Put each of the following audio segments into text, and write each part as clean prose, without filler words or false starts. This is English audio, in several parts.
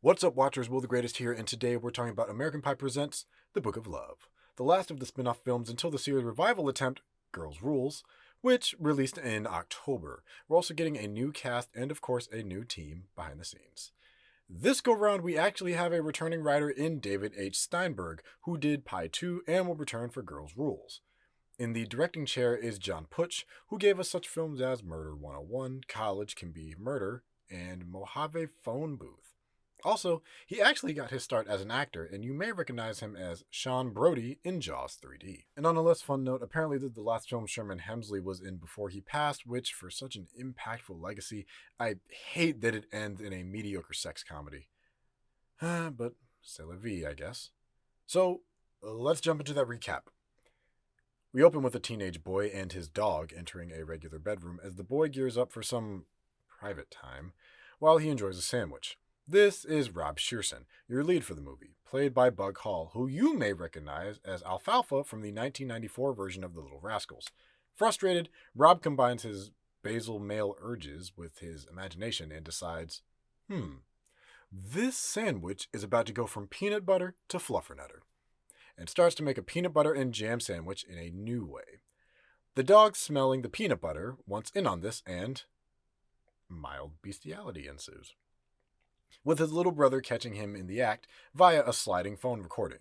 What's up, Watchers? Will the Greatest here, and today we're talking about American Pie Presents The Book of Love, the last of the spin-off films until the series revival attempt, Girls' Rules, which released in October. We're also getting a new cast and, of course, a new team behind the scenes. This go-round, we actually have a returning writer in David H. Steinberg, who did Pie 2 and will return for Girls' Rules. In the directing chair is John Putsch, who gave us such films as Murder 101, College Can Be Murder, and Mojave Phone Booth. Also, he actually got his start as an actor, and you may recognize him as Sean Brody in Jaws 3D. And on a less fun note, apparently this is the last film Sherman Hemsley was in before he passed, which, for such an impactful legacy, I hate that it ends in a mediocre sex comedy. But c'est la vie, I guess. So, let's jump into that recap. We open with a teenage boy and his dog entering a regular bedroom as the boy gears up for some private time while he enjoys a sandwich. This is Rob Shearson, your lead for the movie, played by Bug Hall, who you may recognize as Alfalfa from the 1994 version of The Little Rascals. Frustrated, Rob combines his basal male urges with his imagination and decides, this sandwich is about to go from peanut butter to fluffernutter, and starts to make a peanut butter and jam sandwich in a new way. The dog, smelling the peanut butter, wants in on this, and mild bestiality ensues, with his little brother catching him in the act via a sliding phone recording.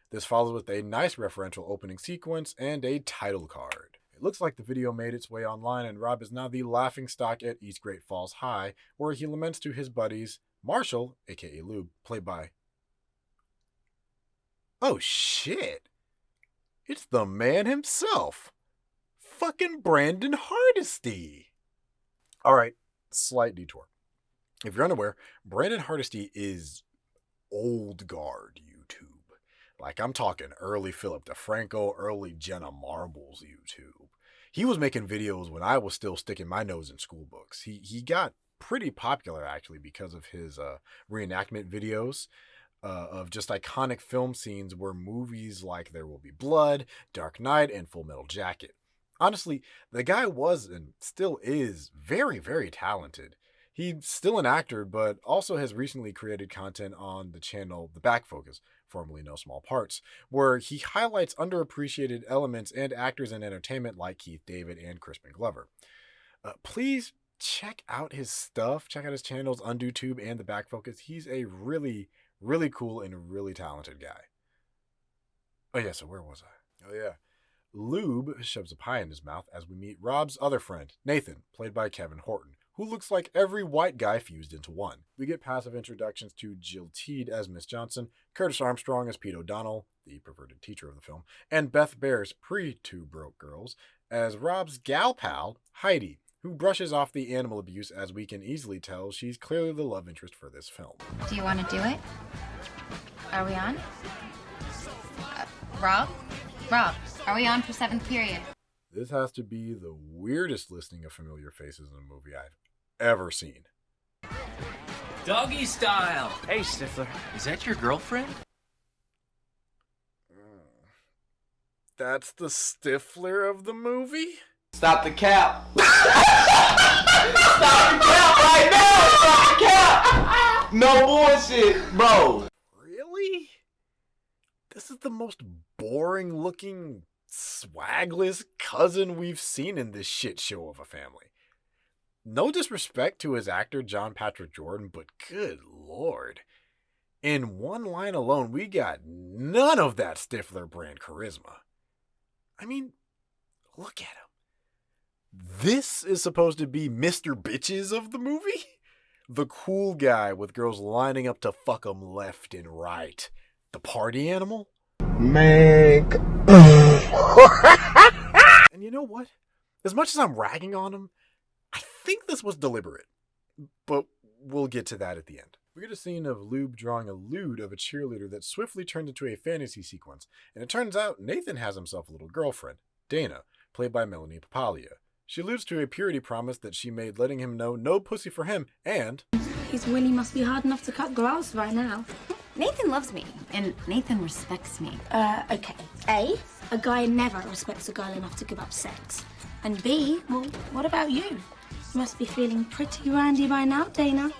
This follows with a nice referential opening sequence and a title card. It looks like the video made its way online, and Rob is now the laughingstock at East Great Falls High, where he laments to his buddies Marshall, aka Lube, played by... oh shit! It's the man himself! Fucking Brandon Hardesty! Alright, slight detour. If you're unaware, Brandon Hardesty is old guard YouTube. Like, I'm talking early Philip DeFranco, early Jenna Marbles YouTube. He was making videos when I was still sticking my nose in school books. He got pretty popular, actually, because of his reenactment videos of just iconic film scenes where movies like There Will Be Blood, Dark Knight, and Full Metal Jacket. Honestly, the guy was and still is very, very talented. He's still an actor, but also has recently created content on the channel The Back Focus, formerly No Small Parts, where he highlights underappreciated elements and actors in entertainment like Keith David and Crispin Glover. Please check out his stuff. Check out his channels on YouTube and The Back Focus. He's a really, really cool and really talented guy. Oh yeah, so where was I? Oh yeah. Lube shoves a pie in his mouth as we meet Rob's other friend, Nathan, played by Kevin Horton, who looks like every white guy fused into one. We get passive introductions to Jill Teed as Miss Johnson, Curtis Armstrong as Pete O'Donnell, the perverted teacher of the film, and Beth Bears, pre-Two Broke Girls, as Rob's gal pal, Heidi, who brushes off the animal abuse as we can easily tell she's clearly the love interest for this film. Do you want to do it? Are we on? Rob, are we on for 7th period? This has to be the weirdest listing of familiar faces in a movie I've ever seen. Doggy style! Hey, Stifler, is that your girlfriend? That's the Stifler of the movie? Stop the cap! Stop the cap right now! Stop the cap! No bullshit, bro! Really? This is the most boring looking, swagless cousin we've seen in this shit show of a family. No disrespect to his actor John Patrick Jordan, but good lord. In one line alone, we got none of that Stifler brand charisma. I mean, look at him. This is supposed to be Mr. Bitches of the movie? The cool guy with girls lining up to fuck him left and right. The party animal? Make. And you know what? As much as I'm ragging on him, I think this was deliberate. But we'll get to that at the end. We get a scene of Lube drawing a lewd of a cheerleader that swiftly turns into a fantasy sequence. And it turns out Nathan has himself a little girlfriend, Dana, played by Melanie Papalia. She alludes to a purity promise that she made, letting him know no pussy for him, and... his willy must be hard enough to cut grass by now. Nathan loves me, and Nathan respects me. Okay. A guy never respects a girl enough to give up sex. And B, well, what about you? You must be feeling pretty randy by now, Dana.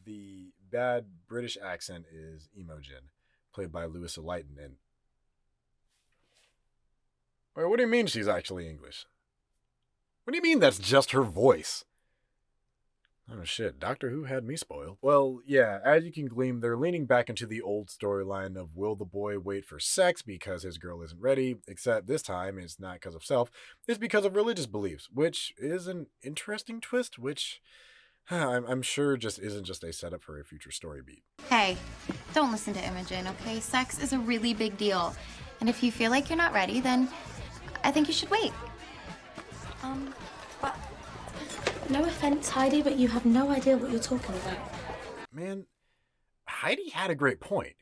The bad British accent is Imogen, played by Louisa Lighton. And wait, what do you mean she's actually English? What do you mean that's just her voice? Oh shit, Doctor Who had me spoiled. Well, yeah, as you can glean, they're leaning back into the old storyline of will the boy wait for sex because his girl isn't ready, except this time it's not because of self, it's because of religious beliefs, which is an interesting twist, which I'm sure just isn't just a setup for a future story beat. Hey, don't listen to Imogen, okay? Sex is a really big deal. And if you feel like you're not ready, then I think you should wait. But no offense, Heidi, but you have no idea what you're talking about. Man, Heidi had a great point.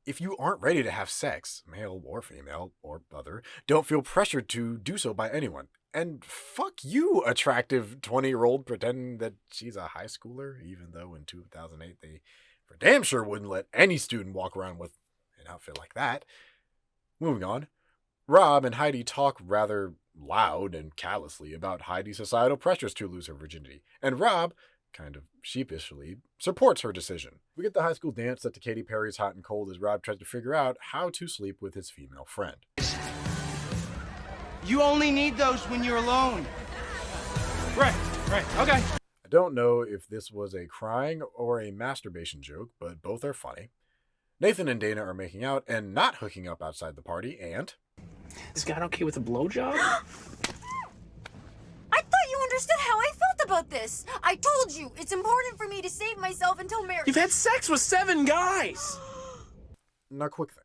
If you aren't ready to have sex, male or female or other, don't feel pressured to do so by anyone. And fuck you, attractive 20-year-old pretending that she's a high schooler, even though in 2008 they for damn sure wouldn't let any student walk around with an outfit like that. Moving on, Rob and Heidi talk rather loud and callously about Heidi's societal pressures to lose her virginity, and Rob, kind of sheepishly, supports her decision. We get the high school dance set to Katy Perry's Hot and Cold as Rob tries to figure out how to sleep with his female friend. You only need those when you're alone. Right, okay. I don't know if this was a crying or a masturbation joke, but both are funny. Nathan and Dana are making out and not hooking up outside the party, and This guy okay with a blowjob? I thought you understood how I felt about this. I told you, it's important for me to save myself until marriage. You've had sex with 7 guys! now quick thing.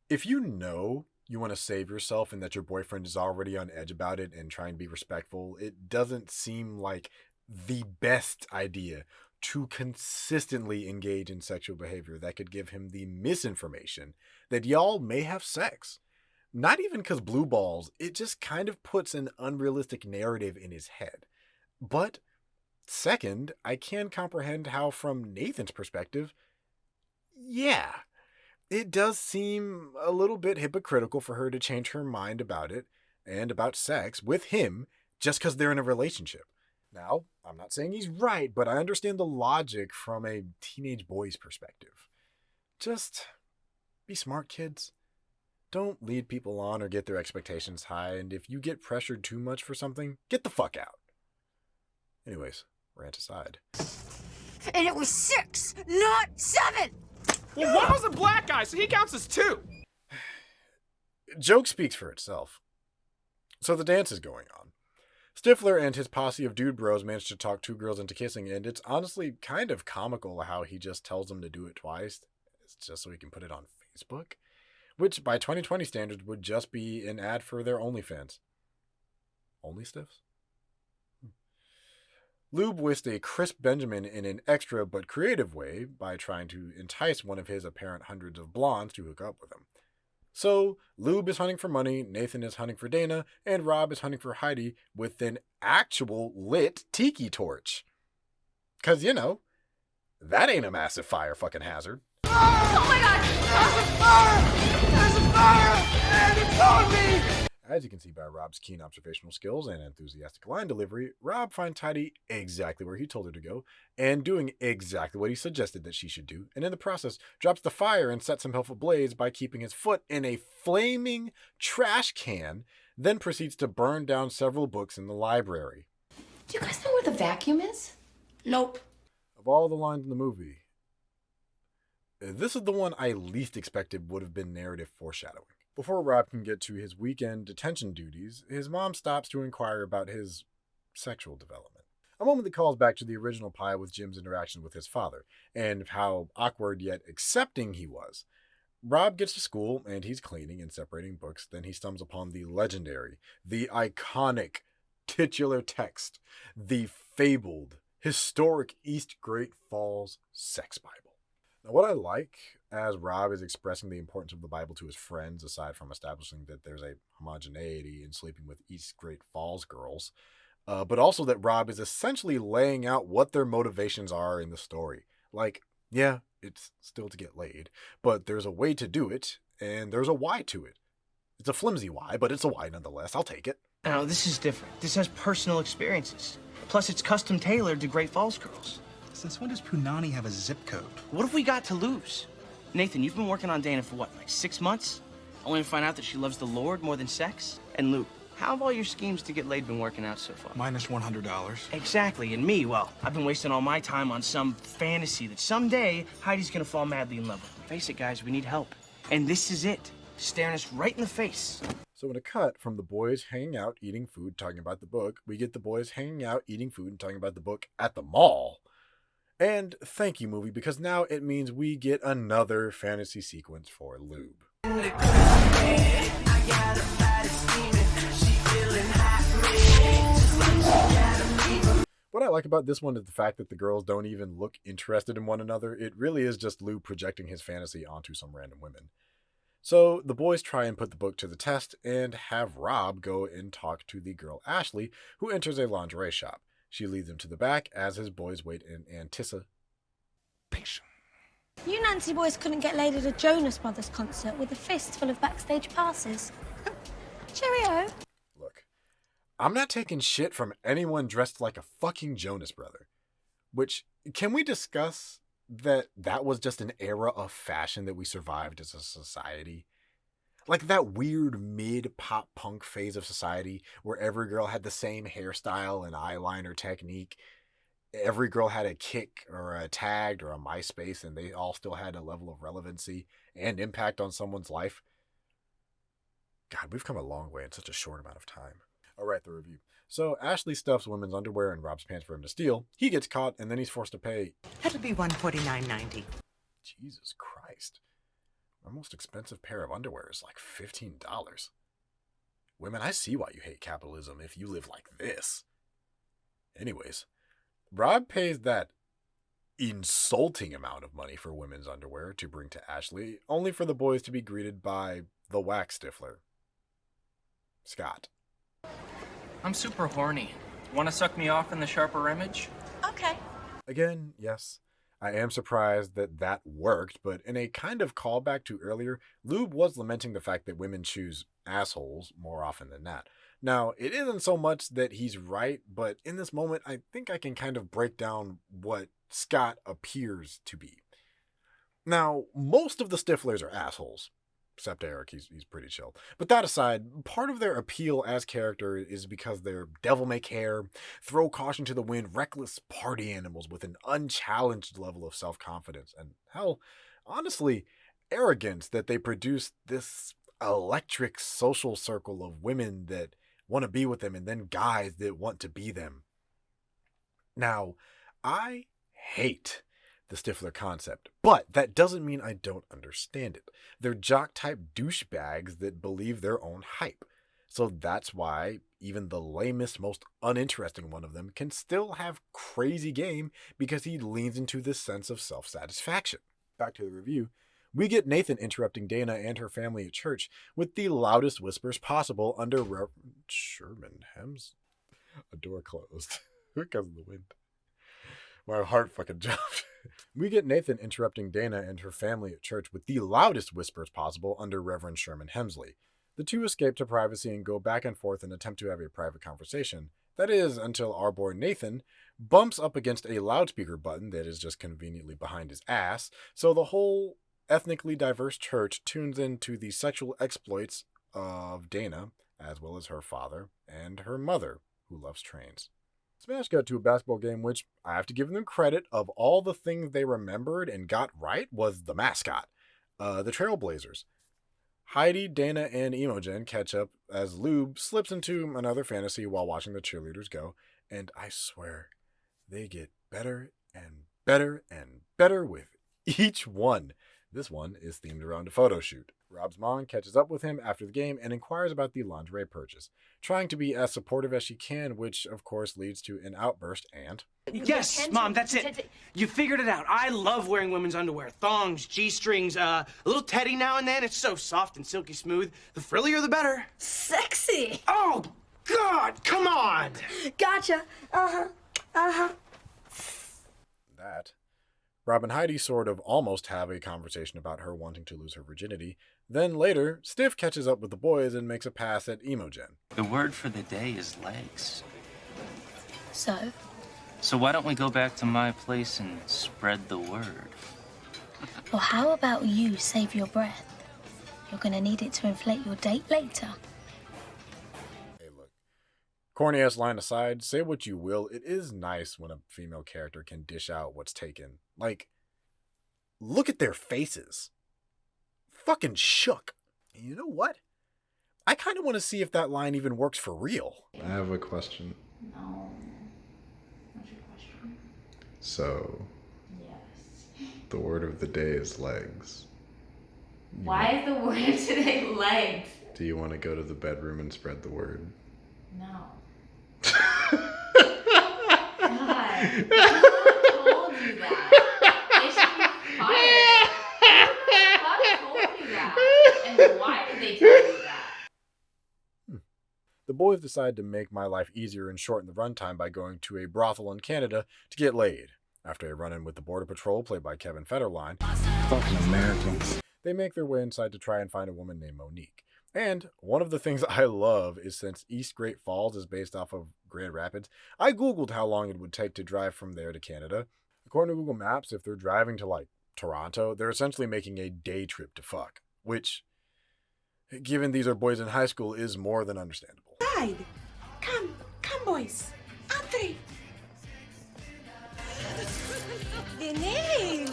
If you know you want to save yourself and that your boyfriend is already on edge about it and trying to be respectful, it doesn't seem like the best idea to consistently engage in sexual behavior that could give him the misinformation that y'all may have sex. Not even because blue balls, it just kind of puts an unrealistic narrative in his head. But second, I can comprehend how from Nathan's perspective, yeah, it does seem a little bit hypocritical for her to change her mind about it and about sex with him just because they're in a relationship. Now, I'm not saying he's right, but I understand the logic from a teenage boy's perspective. Just be smart, kids. Don't lead people on or get their expectations high, and if you get pressured too much for something, get the fuck out. Anyways, rant aside. And it was 6, not 7! Well, one was a black guy, so he counts as 2. Joke speaks for itself. So the dance is going on. Stifler and his posse of dude bros manage to talk 2 girls into kissing, and it's honestly kind of comical how he just tells them to do it twice. It's just so he can put it on Facebook, which by 2020 standards would just be an ad for their OnlyFans. Only stiffs? Lube whisked a crisp Benjamin in an extra but creative way by trying to entice one of his apparent hundreds of blondes to hook up with him. So, Lube is hunting for money, Nathan is hunting for Dana, and Rob is hunting for Heidi with an actual lit tiki torch. 'Cause, you know, that ain't a massive fire fucking hazard. Oh my god! There's a fire! And it's on me! As you can see by Rob's keen observational skills and enthusiastic line delivery, Rob finds Heidi exactly where he told her to go, and doing exactly what he suggested that she should do, and in the process, drops the fire and sets himself ablaze by keeping his foot in a flaming trash can, then proceeds to burn down several books in the library. Do you guys know where the vacuum is? Nope. Of all the lines in the movie, this is the one I least expected would have been narrative foreshadowing. Before Rob can get to his weekend detention duties, his mom stops to inquire about his sexual development. A moment that calls back to the original pie with Jim's interaction with his father, and how awkward yet accepting he was. Rob gets to school, and he's cleaning and separating books, then he stumbles upon the legendary, the iconic titular text, the fabled, historic East Great Falls Sex Bible. Now, what I like, as Rob is expressing the importance of the Bible to his friends, aside from establishing that there's a homogeneity in sleeping with East Great Falls girls, but also that Rob is essentially laying out what their motivations are in the story. Like, yeah, it's still to get laid, but there's a way to do it, and there's a why to it. It's a flimsy why, but it's a why nonetheless. I'll take it. Now, this is different. This has personal experiences. Plus, it's custom tailored to Great Falls girls. Since when does Punani have a zip code? What have we got to lose? Nathan, you've been working on Dana for what, like 6 months? Only to find out that she loves the Lord more than sex? And Luke, how have all your schemes to get laid been working out so far? Minus $100. Exactly, and me, well, I've been wasting all my time on some fantasy that someday Heidi's gonna fall madly in love with. Face it, guys, we need help. And this is it, staring us right in the face. So in a cut from the boys hanging out, eating food, talking about the book, we get the boys hanging out, eating food, and talking about the book at the mall. And thank you, movie, because now it means we get another fantasy sequence for Lube. What I like about this one is the fact that the girls don't even look interested in one another. It really is just Lube projecting his fantasy onto some random women. So the boys try and put the book to the test and have Rob go and talk to the girl Ashley, who enters a lingerie shop. She leads him to the back as his boys wait in anticipation. You Nancy boys couldn't get laid at a Jonas Brothers concert with a fist full of backstage passes. Cheerio. Look, I'm not taking shit from anyone dressed like a fucking Jonas brother. Which, can we discuss that was just an era of fashion that we survived as a society? Like that weird mid-pop punk phase of society where every girl had the same hairstyle and eyeliner technique. Every girl had a Kick or a Tagged or a MySpace, and they all still had a level of relevancy and impact on someone's life. God, we've come a long way in such a short amount of time. All right, the review. So Ashley stuffs women's underwear in Rob's pants for him to steal. He gets caught, and then he's forced to pay. That'll be $149.90. Jesus Christ. My most expensive pair of underwear is like $15. Women, I see why you hate capitalism if you live like this. Anyways, Rob pays that insulting amount of money for women's underwear to bring to Ashley, only for the boys to be greeted by the wax stiffler, Scott. I'm super horny. Want to suck me off in the sharper image? Okay. Again, yes. I am surprised that worked, but in a kind of callback to earlier, Lube was lamenting the fact that women choose assholes more often than not. Now, it isn't so much that he's right, but in this moment, I think I can kind of break down what Scott appears to be. Now, most of the Stiflers are assholes. Except Eric, he's pretty chill. But that aside, part of their appeal as character is because they're devil-may-care, throw caution to the wind, reckless party animals with an unchallenged level of self-confidence. And hell, honestly, arrogance that they produce this electric social circle of women that want to be with them and then guys that want to be them. Now, I hate the Stifler concept, but that doesn't mean I don't understand it. They're jock-type douchebags that believe their own hype. So that's why even the lamest, most uninteresting one of them can still have crazy game because he leans into this sense of self-satisfaction. Back to the review. We get Nathan interrupting Dana and her family at church with the loudest whispers possible under Reverend Sherman Hems. A door closed because of the wind. My heart fucking jumped. We get Nathan interrupting Dana and her family at church with the loudest whispers possible under Reverend Sherman Hemsley. The two escape to privacy and go back and forth and attempt to have a private conversation. That is, until our boy Nathan bumps up against a loudspeaker button that is just conveniently behind his ass, so the whole ethnically diverse church tunes into the sexual exploits of Dana, as well as her father and her mother, who loves trains. Smash got to a basketball game, which I have to give them credit of all the things they remembered and got right was the mascot, the Trailblazers. Heidi, Dana, and Imogen catch up as Lube slips into another fantasy while watching the cheerleaders go, and I swear, they get better and better and better with each one. This one is themed around a photo shoot. Rob's mom catches up with him after the game and inquires about the lingerie purchase, trying to be as supportive as she can, which of course leads to an outburst and... Yes, Mom, that's it. You figured it out. I love wearing women's underwear. Thongs, G-strings, a little teddy now and then. It's so soft and silky smooth. The frillier, the better. Sexy. Oh, God, come on. Gotcha. Uh-huh. That. Rob and Heidi sort of almost have a conversation about her wanting to lose her virginity. Then later, Stiff catches up with the boys and makes a pass at Imogen. The word for the day is legs. So, So why don't we go back to my place and spread the word? Or how about you save your breath? You're gonna need it to inflate your date later. Hey, look. Corny ass line aside, say what you will, it is nice when a female character can dish out what's taken. Like, look at their faces. Fucking shook. You know what? I kind of want to see if that line even works for real. I have a question. No. What's your question? So, Yes. the word of the day is legs. Why is the word of today legs? Do you want to go to the bedroom and spread the word? No. God. Who told you that? They should be fired. Who the fuck told you that? And why did they tell you that? The boys decide to make my life easier and shorten the runtime by going to a brothel in Canada to get laid. After a run-in with the Border Patrol, played by Kevin Federline, Fucking Americans. they make their way inside to try and find a woman named Monique. And one of the things I love is, since East Great Falls is based off of Grand Rapids, I googled how long it would take to drive from there to Canada. According to Google Maps, if they're driving to, like, Toronto, they're essentially making a day trip to fuck. Which, given these are boys in high school, is more than understandable. Hide. Come, boys. Entree. Venez.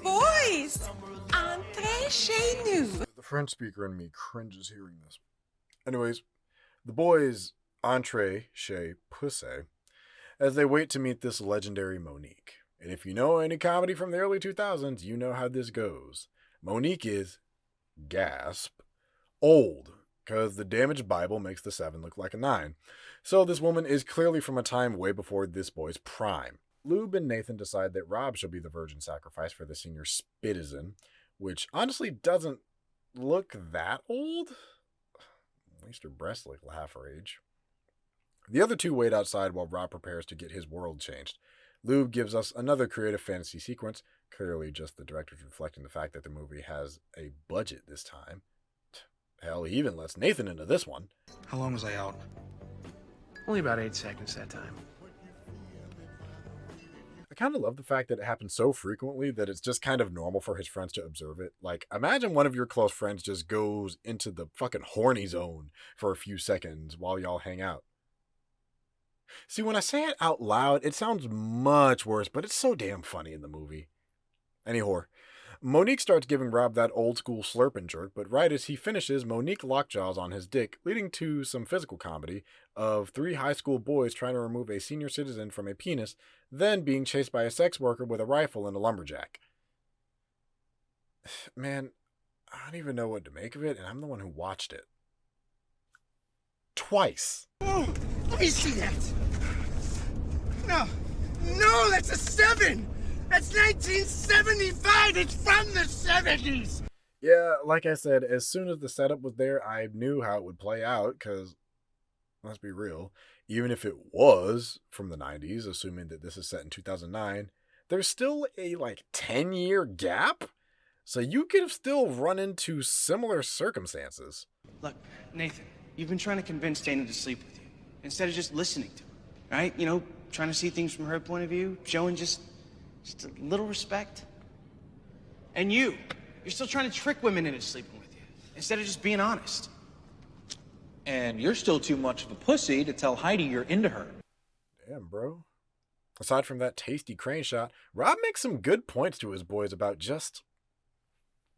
Boys, entrez chez nous. The French speaker in me cringes hearing this. Anyways, the boys entree chez Pussy as they wait to meet this legendary Monique. And if you know any comedy from the early 2000s, you know how this goes. Monique is, gasp, old, because the damaged Bible makes the 7 look like a 9. So this woman is clearly from a time way before this boy's prime. Lube and Nathan decide that Rob shall be the virgin sacrifice for the senior Spitizen, which honestly doesn't look that old. At least her breasts look half her age. The other two wait outside while Rob prepares to get his world changed. Lube gives us another creative fantasy sequence, clearly just the director's reflecting the fact that the movie has a budget this time. Hell, he even lets Nathan into this one. How long was I out? Only about 8 seconds that time. I kind of love the fact that it happens so frequently that it's just kind of normal for his friends to observe it. Like, imagine one of your close friends just goes into the fucking horny zone for a few seconds while y'all hang out. See, when I say it out loud, it sounds much worse, but it's so damn funny in the movie. Anyhow, Monique starts giving Rob that old school slurp and jerk, but right as he finishes, Monique lockjaws on his dick, leading to some physical comedy of 3 high school boys trying to remove a senior citizen from a penis, then being chased by a sex worker with a rifle and a lumberjack. Man, I don't even know what to make of it, and I'm the one who watched it. Twice. Oh, let me see that. No, that's a 7. That's 1975. It's from the 70s. Yeah, like I said, as soon as the setup was there, I knew how it would play out, because, let's be real, even if it was from the 90s, assuming that this is set in 2009, there's still a, 10-year gap? So you could have still run into similar circumstances. Look, Nathan, you've been trying to convince Dana to sleep with you, instead of just listening to her, right? You know, trying to see things from her point of view, showing just a little respect. And you're still trying to trick women into sleeping with you, instead of just being honest. And you're still too much of a pussy to tell Heidi you're into her. Damn, bro. Aside from that tasty crane shot, Rob makes some good points to his boys about just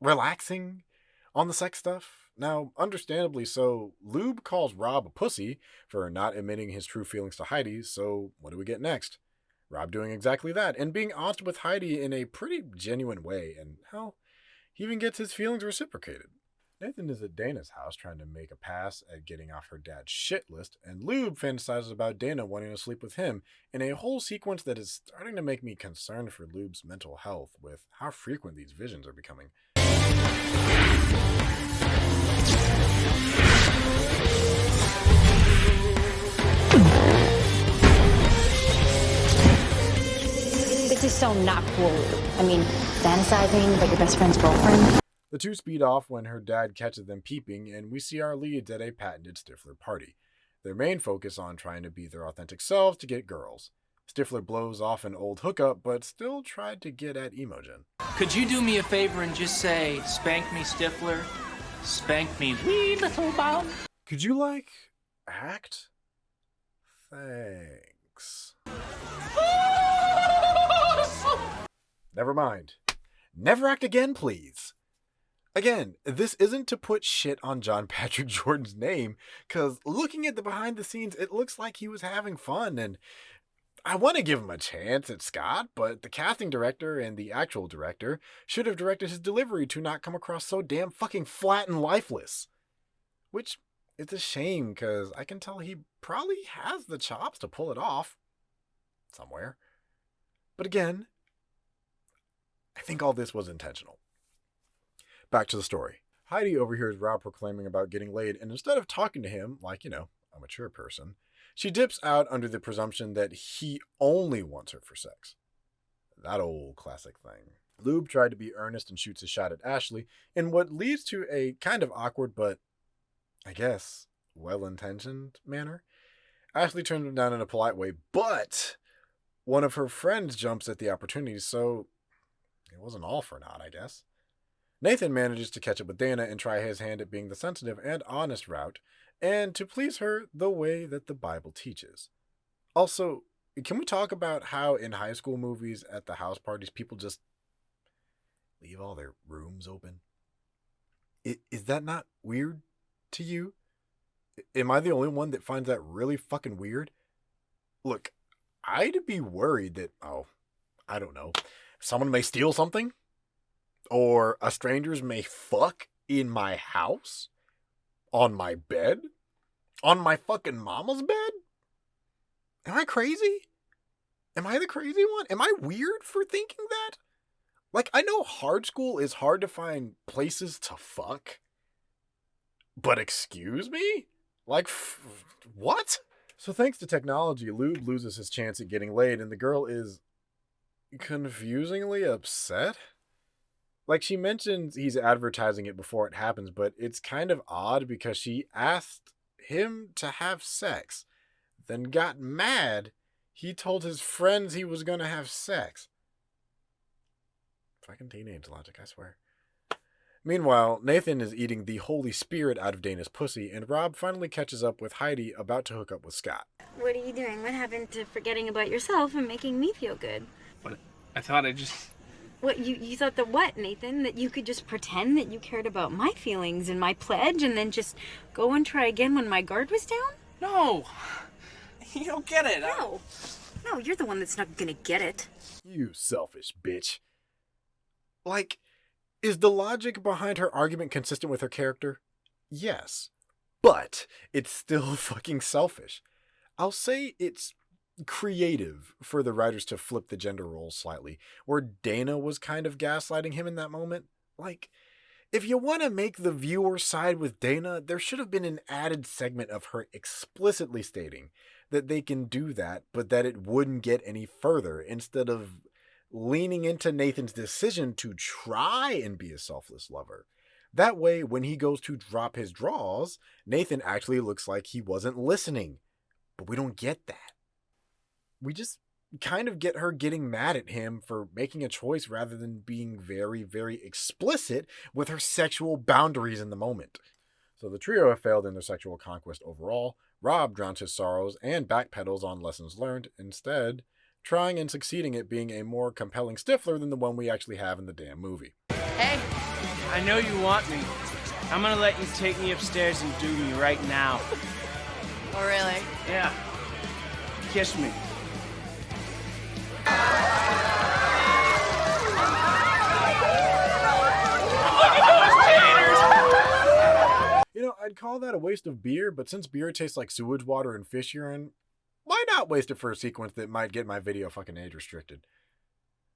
relaxing on the sex stuff. Now, understandably so, Lube calls Rob a pussy for not admitting his true feelings to Heidi, so what do we get next? Rob doing exactly that, and being honest with Heidi in a pretty genuine way, and hell, he even gets his feelings reciprocated. Nathan is at Dana's house trying to make a pass at getting off her dad's shit list, and Lube fantasizes about Dana wanting to sleep with him in a whole sequence that is starting to make me concerned for Lube's mental health with how frequent these visions are becoming. This is so not cool. I mean, fantasizing about your best friend's girlfriend. The two speed off when her dad catches them peeping, and we see our leads at a patented Stifler party. their main focus on trying to be their authentic selves to get girls. Stifler blows off an old hookup, but still tried to get at Imogen. Could you do me a favor and just say, spank me, Stifler? Spank me, wee little bum? Could you, act? Thanks. Never mind. Never act again, please. Again, this isn't to put shit on John Patrick Jordan's name, because looking at the behind the scenes, it looks like he was having fun, and I want to give him a chance at Scott, but the casting director and the actual director should have directed his delivery to not come across so damn fucking flat and lifeless. Which, it's a shame, because I can tell he probably has the chops to pull it off. Somewhere. But again, I think all this was intentional. Back to the story. Heidi overhears Rob proclaiming about getting laid, and instead of talking to him like, a mature person, she dips out under the presumption that he only wants her for sex. That old classic thing. Lube tried to be earnest and shoots a shot at Ashley in what leads to a kind of awkward but, I guess, well-intentioned manner. Ashley turns him down in a polite way, but one of her friends jumps at the opportunity, so it wasn't all for naught, I guess. Nathan manages to catch up with Dana and try his hand at being the sensitive and honest route, and to please her the way that the Bible teaches. Also, can we talk about how in high school movies at the house parties people just leave all their rooms open? Is that not weird to you? Am I the only one that finds that really fucking weird? Look, I'd be worried that, I don't know, someone may steal something? Or a strangers may fuck in my house? On my bed? On my fucking mama's bed? Am I crazy? Am I the crazy one? Am I weird for thinking that? I know hard school is hard to find places to fuck. But excuse me? What? So thanks to technology, Lube loses his chance at getting laid, and the girl is confusingly upset. She mentions he's advertising it before it happens, but it's kind of odd because she asked him to have sex, then got mad he told his friends he was going to have sex. Fucking teenage logic, I swear. Meanwhile, Nathan is eating the Holy Spirit out of Dana's pussy, and Rob finally catches up with Heidi about to hook up with Scott. What are you doing? What happened to forgetting about yourself and making me feel good? But I thought I just... What, you thought that what, Nathan? That you could just pretend that you cared about my feelings and my pledge and then just go and try again when my guard was down? No! You don't get it. No, you're the one that's not gonna get it. You selfish bitch. Is the logic behind her argument consistent with her character? Yes. But it's still fucking selfish. I'll say it's creative for the writers to flip the gender roles slightly, where Dana was kind of gaslighting him in that moment. If you want to make the viewer side with Dana, there should have been an added segment of her explicitly stating that they can do that, but that it wouldn't get any further, instead of leaning into Nathan's decision to try and be a selfless lover. That way, when he goes to drop his draws, Nathan actually looks like he wasn't listening. But we don't get that. We just kind of get her getting mad at him for making a choice rather than being very, very explicit with her sexual boundaries in the moment. So the trio have failed in their sexual conquest overall. Rob drowns his sorrows and backpedals on lessons learned, instead trying and succeeding at being a more compelling Stifler than the one we actually have in the damn movie. Hey, I know you want me. I'm gonna let you take me upstairs and do me right now. Oh, really? Yeah. Kiss me. I'd call that a waste of beer, but since beer tastes like sewage water and fish urine, why not waste it for a sequence that might get my video fucking age restricted?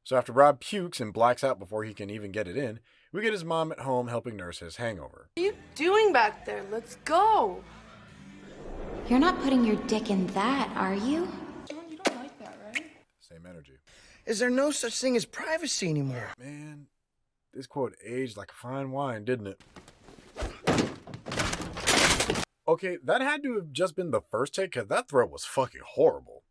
So after Rob pukes and blacks out before he can even get it in, we get his mom at home helping nurse his hangover. What are you doing back there? Let's go. You're not putting your dick in that, are you? You don't like that, right? Same energy. Is there no such thing as privacy anymore? Man, this quote aged like a fine wine, didn't it? Okay, that had to have just been the first take, because that throw was fucking horrible.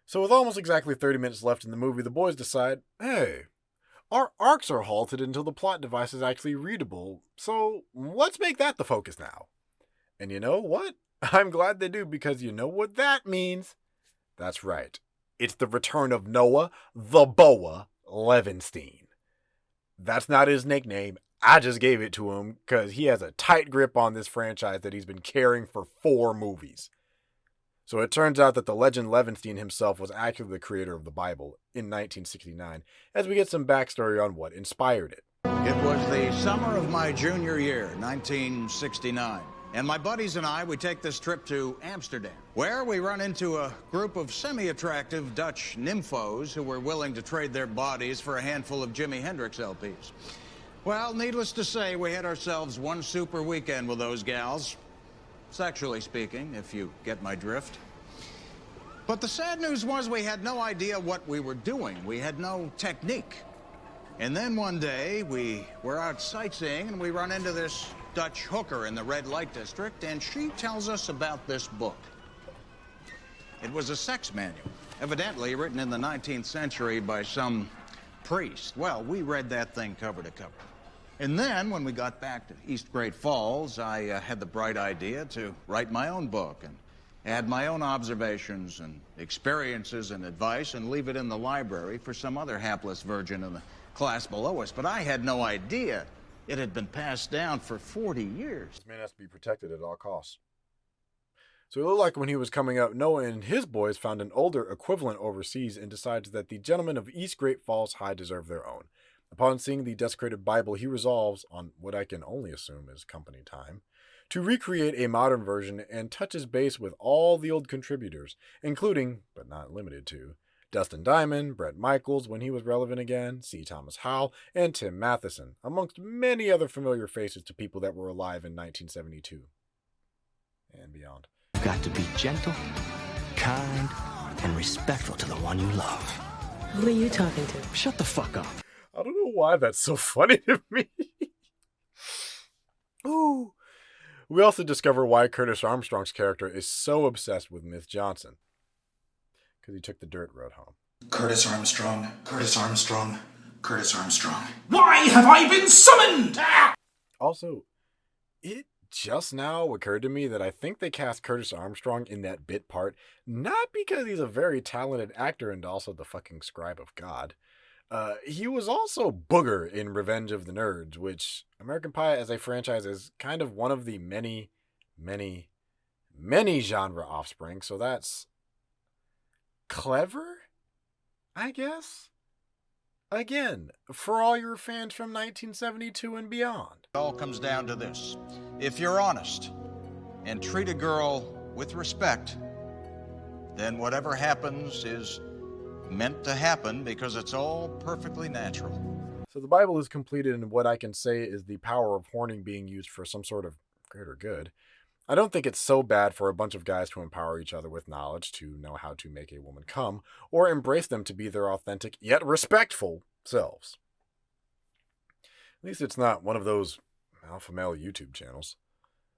So with almost exactly 30 minutes left in the movie, the boys decide, hey, our arcs are halted until the plot device is actually readable, so let's make that the focus now. And you know what? I'm glad they do, because you know what that means? That's right. It's the return of Noah, the Boa, Levinstein. That's not his nickname. I just gave it to him because he has a tight grip on this franchise that he's been carrying for 4 movies. So it turns out that the legend Levinstein himself was actually the creator of the Bible in 1969, as we get some backstory on what inspired it. It was the summer of my junior year, 1969. And my buddies and I, we take this trip to Amsterdam, where we run into a group of semi-attractive Dutch nymphos who were willing to trade their bodies for a handful of Jimi Hendrix LPs. Well, needless to say, we had ourselves one super weekend with those gals. Sexually speaking, if you get my drift. But the sad news was we had no idea what we were doing. We had no technique. And then one day, we were out sightseeing and we run into this Dutch hooker in the red light district, and she tells us about this book. It was a sex manual, evidently written in the 19th century by some priest. Well, we read that thing cover to cover. And then, when we got back to East Great Falls, I had the bright idea to write my own book and add my own observations and experiences and advice and leave it in the library for some other hapless virgin in the class below us. But I had no idea it had been passed down for 40 years. This man has to be protected at all costs. So it looked like when he was coming up, Noah and his boys found an older equivalent overseas and decides that the gentlemen of East Great Falls High deserve their own. Upon seeing the desecrated Bible, he resolves, on what I can only assume is company time, to recreate a modern version and touches base with all the old contributors, including, but not limited to, Dustin Diamond, Bret Michaels when he was relevant again, C. Thomas Howell, and Tim Matheson, amongst many other familiar faces to people that were alive in 1972 and beyond. You've got to be gentle, kind, and respectful to the one you love. Who are you talking to? Shut the fuck up. I don't know why that's so funny to me. Ooh. We also discover why Curtis Armstrong's character is so obsessed with Miss Johnson. Because he took the dirt road home. Curtis Armstrong, Curtis Armstrong, Curtis Armstrong. Why have I been summoned? Ah! Also, it just now occurred to me that I think they cast Curtis Armstrong in that bit part, not because he's a very talented actor and also the fucking scribe of God. He was also Booger in Revenge of the Nerds, which American Pie as a franchise is kind of one of the many, many, many genre offspring, so that's clever, I guess? Again, for all your fans from 1972 and beyond. It all comes down to this. If you're honest and treat a girl with respect, then whatever happens is meant to happen because it's all perfectly natural. So the Bible is completed in what I can say is the power of horning being used for some sort of greater good. I don't think it's so bad for a bunch of guys to empower each other with knowledge to know how to make a woman come, or embrace them to be their authentic yet respectful selves. At least it's not one of those alpha male YouTube channels.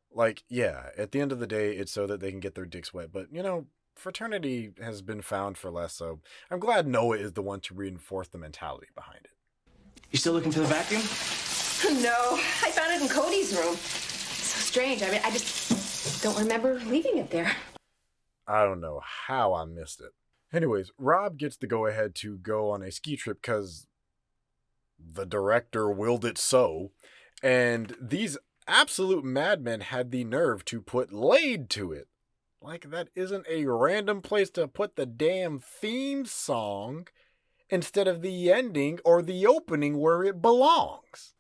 Like, yeah, at the end of the day, it's so that they can get their dicks wet, but, you know, fraternity has been found for less, so I'm glad Noah is the one to reinforce the mentality behind it. You still looking for the vacuum? No, I found it in Cody's room. So strange. I just don't remember leaving it there. I don't know how I missed it. Anyways, Rob gets the go-ahead to go on a ski trip because the director willed it so, and these absolute madmen had the nerve to put Laid to it. Like, that isn't a random place to put the damn theme song instead of the ending or the opening where it belongs.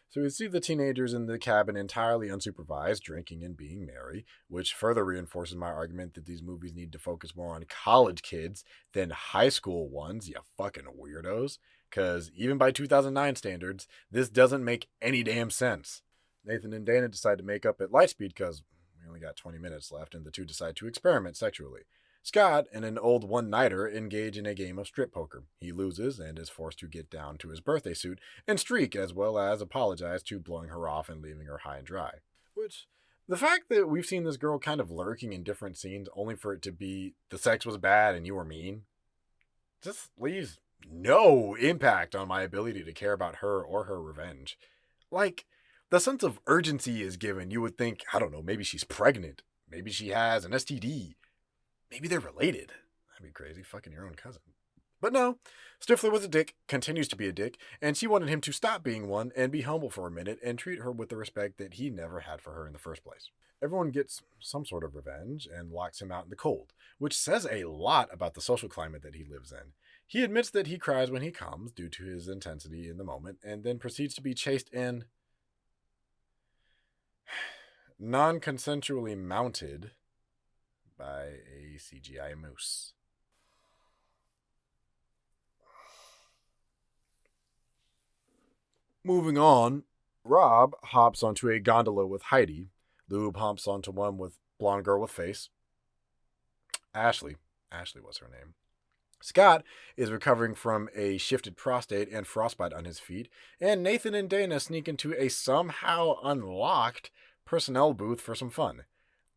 So we see the teenagers in the cabin entirely unsupervised, drinking and being merry, which further reinforces my argument that these movies need to focus more on college kids than high school ones, you fucking weirdos. Because even by 2009 standards, this doesn't make any damn sense. Nathan and Dana decide to make up at Lightspeed because we only got 20 minutes left, and the two decide to experiment sexually. Scott and an old one-nighter engage in a game of strip poker. He loses and is forced to get down to his birthday suit and streak, as well as apologize to blowing her off and leaving her high and dry. Which, The fact that we've seen this girl kind of lurking in different scenes only for it to be the sex was bad and you were mean just leaves no impact on my ability to care about her or her revenge. Like, the sense of urgency is given. You would think, I don't know, maybe she's pregnant. Maybe she has an STD. Maybe they're related. That'd be crazy, fucking your own cousin. But no, Stifler was a dick, continues to be a dick, and she wanted him to stop being one and be humble for a minute and treat her with the respect that he never had for her in the first place. Everyone gets some sort of revenge and locks him out in the cold, which says a lot about the social climate that he lives in. He admits that he cries when he comes due to his intensity in the moment, and then proceeds to be chased in non-consensually mounted by a CGI moose. Moving on, Rob hops onto a gondola with Heidi. Lube hops onto one with blonde girl with face. Ashley was her name. Scott is recovering from a shifted prostate and frostbite on his feet, and Nathan and Dana sneak into a somehow unlocked personnel booth for some fun.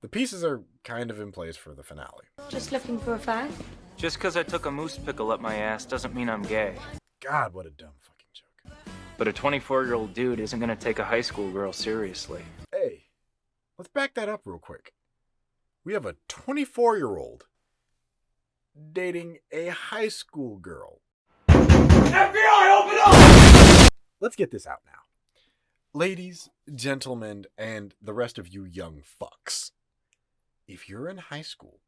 The pieces are kind of in place for the finale. Just looking for a fag? Just because I took a moose pickle up my ass doesn't mean I'm gay. God, what a dumb fucking joke. But a 24-year-old dude isn't going to take a high school girl seriously. Hey, let's back that up real quick. We have a 24-year-old dating a high school girl. FBI, open up! Let's get this out now. Ladies, gentlemen, and the rest of you young fucks. If you're in high school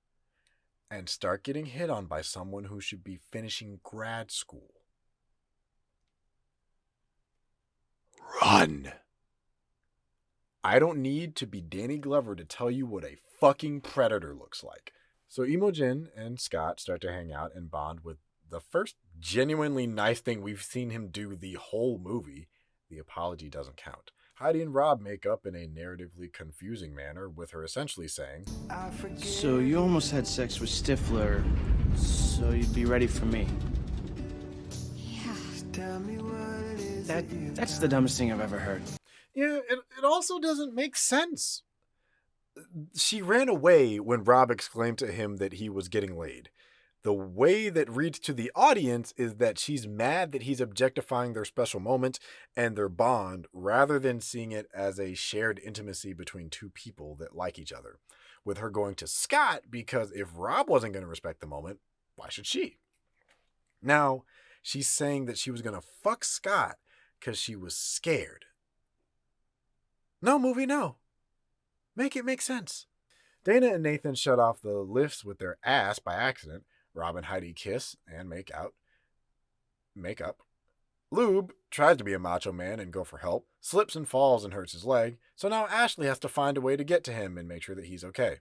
and start getting hit on by someone who should be finishing grad school, run. I don't need to be Danny Glover to tell you what a fucking predator looks like. So Imogen and Scott start to hang out and bond with the first genuinely nice thing we've seen him do the whole movie. The apology doesn't count. Heidi and Rob make up in a narratively confusing manner, with her essentially saying, So you almost had sex with Stifler, so you'd be ready for me. That's the dumbest thing I've ever heard. Yeah, it also doesn't make sense. She ran away when Rob exclaimed to him that he was getting laid. The way that reads to the audience is that she's mad that he's objectifying their special moment and their bond, rather than seeing it as a shared intimacy between two people that like each other. With her going to Scott because if Rob wasn't going to respect the moment, why should she? Now, she's saying that she was going to fuck Scott because she was scared. No, movie, no. Make it make sense. Dana and Nathan shut off the lifts with their ass by accident. Rob and Heidi kiss and make up. Lube tries to be a macho man and go for help, slips and falls and hurts his leg, so now Ashley has to find a way to get to him and make sure that he's okay.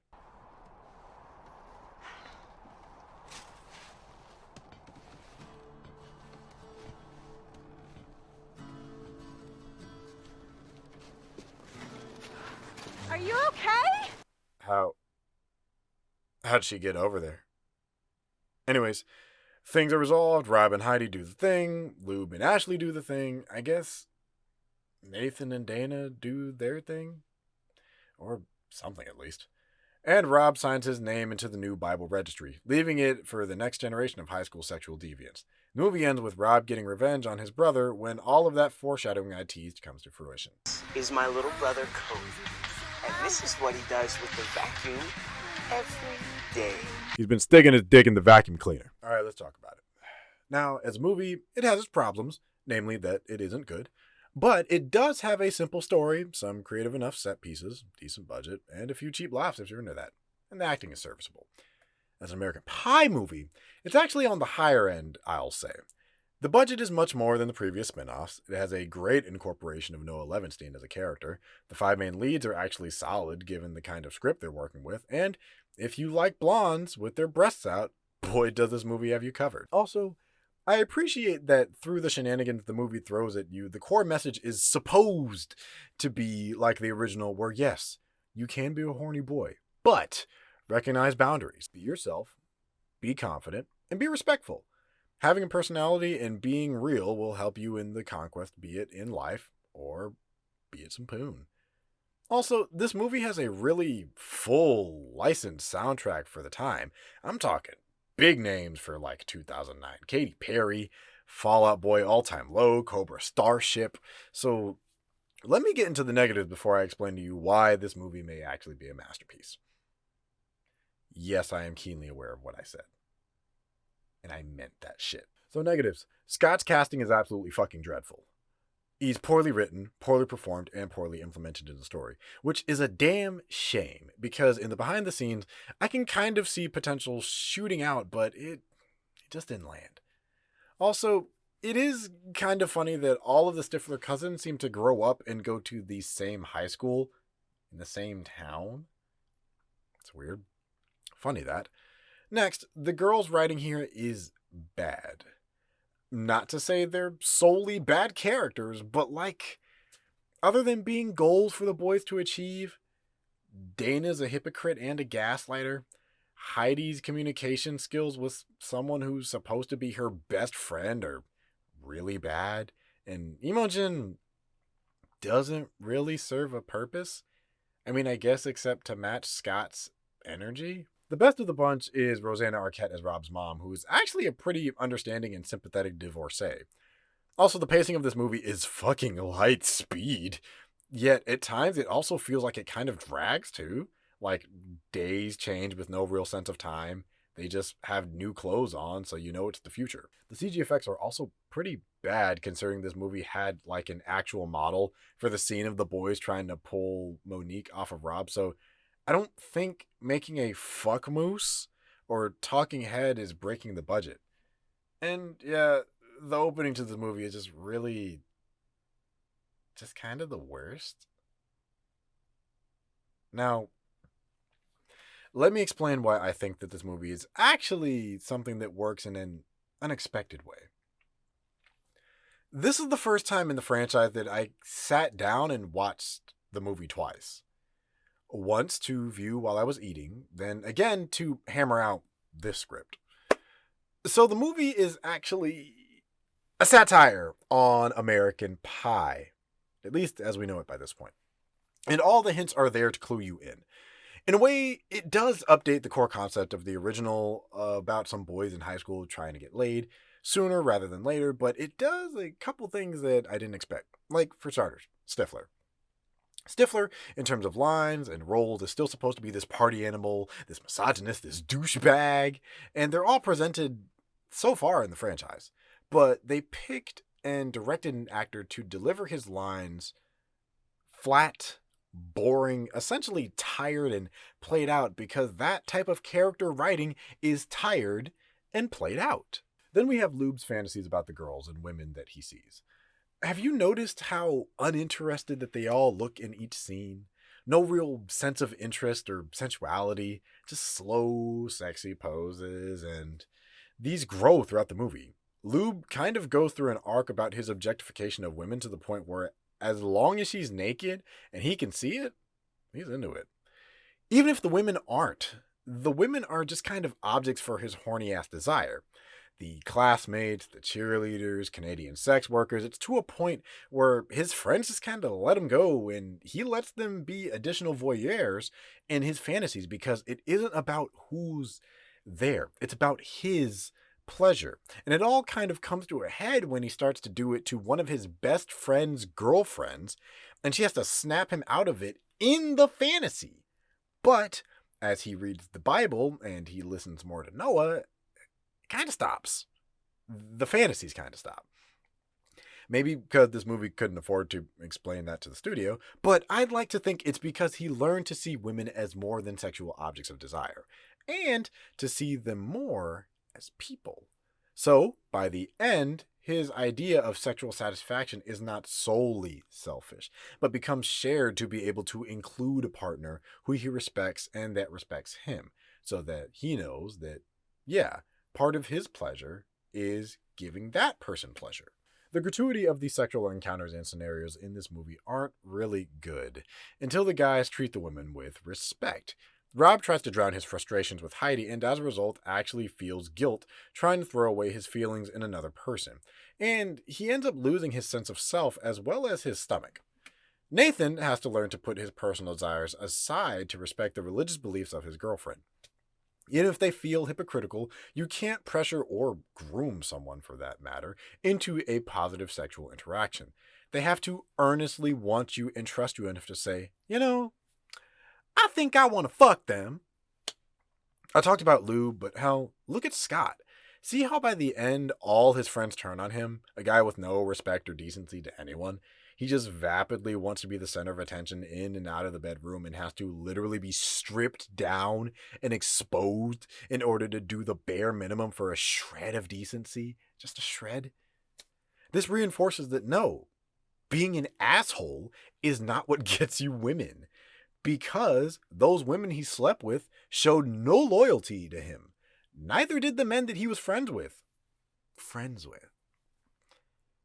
Are you okay? How'd she get over there? Anyways, things are resolved. Rob and Heidi do the thing. Lube and Ashley do the thing. I guess Nathan and Dana do their thing. Or something, at least. And Rob signs his name into the new Bible registry, leaving it for the next generation of high school sexual deviants. The movie ends with Rob getting revenge on his brother when all of that foreshadowing I teased comes to fruition. Is my little brother Cody. And this is what he does with the vacuum every day. He's been sticking his dick in the vacuum cleaner. All right, let's talk about it. Now, as a movie, it has its problems, namely that it isn't good. But it does have a simple story, some creative enough set pieces, decent budget, and a few cheap laughs if you're into that. And the acting is serviceable. As an American Pie movie, it's actually on the higher end, I'll say. The budget is much more than the previous spin-offs. It has a great incorporation of Noah Levenstein as a character. The 5 main leads are actually solid given the kind of script they're working with. And if you like blondes with their breasts out, boy does this movie have you covered. Also, I appreciate that through the shenanigans the movie throws at you, the core message is supposed to be like the original, where yes, you can be a horny boy, but recognize boundaries. Be yourself, be confident, and be respectful. Having a personality and being real will help you in the conquest, be it in life or be it some poon. Also, this movie has a really full licensed soundtrack for the time. I'm talking big names for like 2009. Katy Perry, Fall Out Boy, All Time Low, Cobra Starship. So let me get into the negatives before I explain to you why this movie may actually be a masterpiece. Yes, I am keenly aware of what I said. And I meant that shit. So negatives. Scott's casting is absolutely fucking dreadful. He's poorly written, poorly performed, and poorly implemented in the story, which is a damn shame, because in the behind the scenes, I can kind of see potential shooting out, but it just didn't land. Also, it is kind of funny that all of the Stifler cousins seem to grow up and go to the same high school in the same town. It's weird. Funny that. Next, the girls' writing here is bad. Not to say they're solely bad characters, but like, other than being goals for the boys to achieve, Dana's a hypocrite and a gaslighter. Heidi's communication skills with someone who's supposed to be her best friend are really bad. And Imogen doesn't really serve a purpose. I mean, I guess except to match Scott's energy. The best of the bunch is Rosanna Arquette as Rob's mom, who is actually a pretty understanding and sympathetic divorcee. Also, the pacing of this movie is fucking light speed. Yet, at times, it also feels like it kind of drags, too. Like, days change with no real sense of time. They just have new clothes on, so you know it's the future. The CG effects are also pretty bad, considering this movie had, like, an actual model for the scene of the boys trying to pull Monique off of Rob, so I don't think making a fuck moose or talking head is breaking the budget. And yeah, the opening to this movie is just really just kind of the worst. Now, let me explain why I think that this movie is actually something that works in an unexpected way. This is the first time in the franchise that I sat down and watched the movie twice. Once to view while I was eating, then again to hammer out this script. So the movie is actually a satire on American Pie, at least as we know it by this point. And all the hints are there to clue you in. In a way, it does update the core concept of the original about some boys in high school trying to get laid sooner rather than later, but it does a couple things that I didn't expect. Like, for starters, Stifler. Stifler, in terms of lines and roles, is still supposed to be this party animal, this misogynist, this douchebag, and they're all presented so far in the franchise. But they picked and directed an actor to deliver his lines flat, boring, essentially tired and played out, because that type of character writing is tired and played out. Then we have Lube's fantasies about the girls and women that he sees. Have you noticed how uninterested that they all look in each scene? No real sense of interest or sensuality, just slow, sexy poses, and these grow throughout the movie. Lube kind of goes through an arc about his objectification of women to the point where as long as she's naked and he can see it, he's into it. Even if the women aren't, the women are just kind of objects for his horny-ass desire. The classmates, the cheerleaders, Canadian sex workers, it's to a point where his friends just kind of let him go and he lets them be additional voyeurs in his fantasies because it isn't about who's there. It's about his pleasure. And it all kind of comes to a head when he starts to do it to one of his best friend's girlfriends, and she has to snap him out of it in the fantasy. But as he reads the Bible and he listens more to Noah, kind of stops. The fantasies kind of stop. Maybe because this movie couldn't afford to explain that to the studio, but I'd like to think it's because he learned to see women as more than sexual objects of desire, and to see them more as people. So, by the end, his idea of sexual satisfaction is not solely selfish, but becomes shared to be able to include a partner who he respects and that respects him, so that he knows that, yeah, part of his pleasure is giving that person pleasure. The gratuity of the sexual encounters and scenarios in this movie aren't really good, until the guys treat the women with respect. Rob tries to drown his frustrations with Heidi, and as a result actually feels guilt trying to throw away his feelings in another person. And he ends up losing his sense of self as well as his stomach. Nathan has to learn to put his personal desires aside to respect the religious beliefs of his girlfriend. Even if they feel hypocritical, you can't pressure or groom someone, for that matter, into a positive sexual interaction. They have to earnestly want you and trust you enough to say, I think I want to fuck them. I talked about Lou, but hell, look at Scott. See how by the end, all his friends turn on him? A guy with no respect or decency to anyone. He just vapidly wants to be the center of attention in and out of the bedroom and has to literally be stripped down and exposed in order to do the bare minimum for a shred of decency. Just a shred. This reinforces that no, being an asshole is not what gets you women. Because those women he slept with showed no loyalty to him. Neither did the men that he was friends with.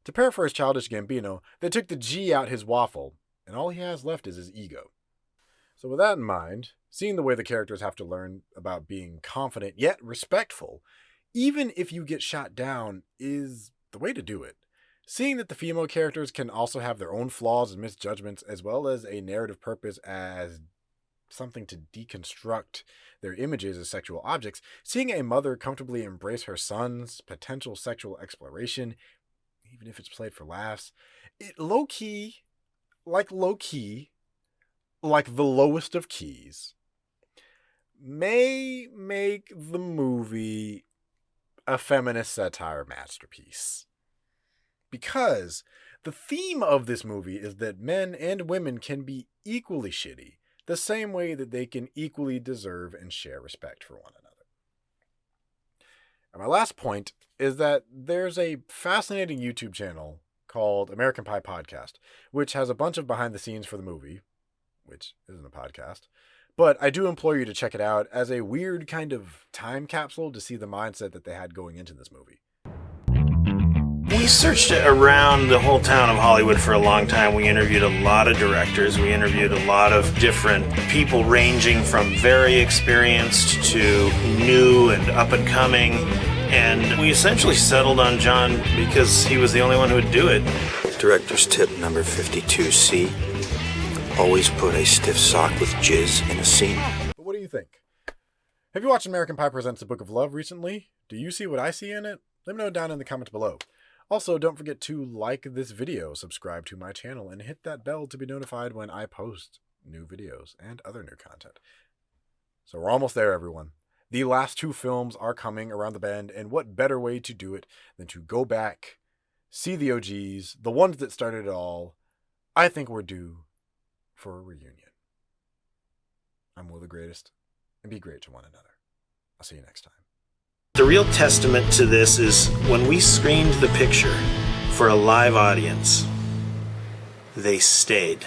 To paraphrase Childish Gambino, they took the G out his waffle, and all he has left is his ego. So with that in mind, seeing the way the characters have to learn about being confident yet respectful, even if you get shot down, is the way to do it. Seeing that the female characters can also have their own flaws and misjudgments, as well as a narrative purpose as something to deconstruct their images as sexual objects, seeing a mother comfortably embrace her son's potential sexual exploration, even if it's played for laughs, it low-key, like the lowest of keys, may make the movie a feminist satire masterpiece. Because the theme of this movie is that men and women can be equally shitty, the same way that they can equally deserve and share respect for one another. And my last point is that there's a fascinating YouTube channel called American Pie Podcast, which has a bunch of behind the scenes for the movie, which isn't a podcast. But I do implore you to check it out as a weird kind of time capsule to see the mindset that they had going into this movie. We searched around the whole town of Hollywood for a long time. We interviewed a lot of directors. We interviewed a lot of different people ranging from very experienced to new and up and coming. And we essentially settled on John because he was the only one who would do it. Director's tip number 52C. Always put a stiff sock with jizz in a scene. But what do you think? Have you watched American Pie Presents The Book of Love recently? Do you see what I see in it? Let me know down in the comments below. Also, don't forget to like this video, subscribe to my channel, and hit that bell to be notified when I post new videos and other new content. So we're almost there, everyone. The last two films are coming around the bend, and what better way to do it than to go back, see the OGs, the ones that started it all. I think we're due for a reunion. I'm Will the Greatest, and be great to one another. I'll see you next time. The real testament to this is when we screened the picture for a live audience, they stayed.